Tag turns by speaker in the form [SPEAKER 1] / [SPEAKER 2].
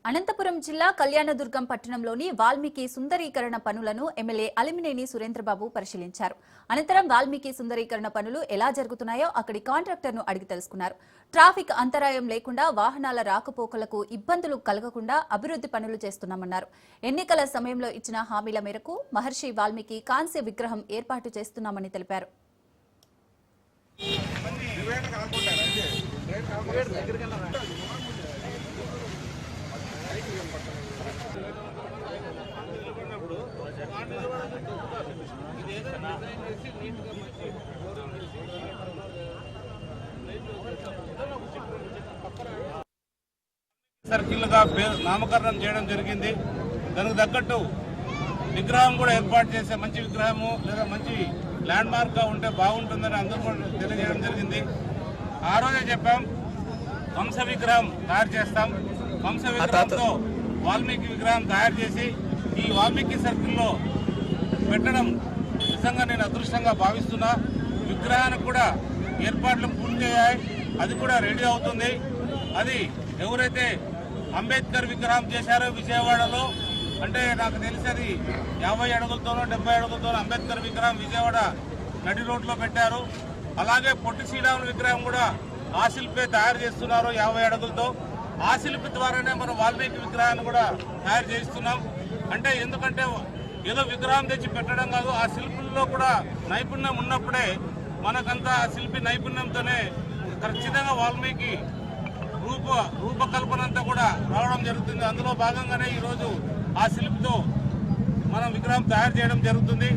[SPEAKER 1] అనంతపురం జిల్లా కళ్యాణదుర్గం పట్టణంలోని వాల్మీకి సుందరీకరణ పనులను ఎమ్మెల్యే అలిమినేని సురేంద్రబాబు పరిశీలించారు. అనంతరం వాల్మీకి సుందరీకరణ పనులు ఎలా జరుగుతున్నాయో అక్కడి కాంట్రాక్టర్ను అడిగి తెలుసుకున్నారు. ట్రాఫిక్ అంతరాయం లేకుండా వాహనాల రాకపోకలకు ఇబ్బందులు కలగకుండా అభివృద్ధి పనులు చేస్తున్నామన్నారు. ఎన్నికల సమయంలో ఇచ్చిన హామీల మేరకు మహర్షి వాల్మీకి కాంస్య విగ్రహం ఏర్పాటు చేస్తున్నామని తెలిపారు.
[SPEAKER 2] సర్కిల్గా నామకరణం చేయడం జరిగింది. దానికి తగ్గట్టు విగ్రహం కూడా ఏర్పాటు చేసే మంచి విగ్రహము లేదా మంచి ల్యాండ్ మార్క్ గా ఉంటే బాగుంటుందని అందరూ కూడా తెలియజేయడం జరిగింది. ఆ రోజే చెప్పాం వంశ విగ్రహం తయారు చేస్తాం. వంశ విగ్రహంతో వాల్మీకి విగ్రహం తయారు చేసి ఈ వాల్మీకి సర్కిల్లో పెట్టడం నిజంగా నేను అదృష్టంగా భావిస్తున్నా. విగ్రహానికి కూడా ఏర్పాట్లు పూర్తయ్యాయి, అది కూడా రెడీ అవుతుంది. అది ఎవరైతే అంబేద్కర్ విగ్రహం చేశారో విజయవాడలో, అంటే నాకు తెలిసి అది 50 అడుగులతోనో 70 అడుగులతోనో అంబేద్కర్ విగ్రహం విజయవాడ నడి రోడ్లో పెట్టారు. అలాగే పొట్టి శ్రీరాముల విగ్రహం కూడా ఆ శిల్పే తయారు చేస్తున్నారు 50 అడుగులతో. ఆ శిల్పి ద్వారానే మనం వాల్మీకి విగ్రహాన్ని కూడా తయారు చేస్తున్నాం. అంటే ఎందుకంటే ఏదో విగ్రహం తెచ్చి పెట్టడం కాదు, ఆ శిల్పుల్లో కూడా నైపుణ్యం ఉన్నప్పుడే మనకంతా ఆ శిల్పి నైపుణ్యంతోనే ఖచ్చితంగా వాల్మీకి రూపకల్పన అంతా కూడా రావడం జరుగుతుంది. అందులో భాగంగానే ఈరోజు ఆ శిల్పితో మనం విగ్రహం తయారు చేయడం జరుగుతుంది.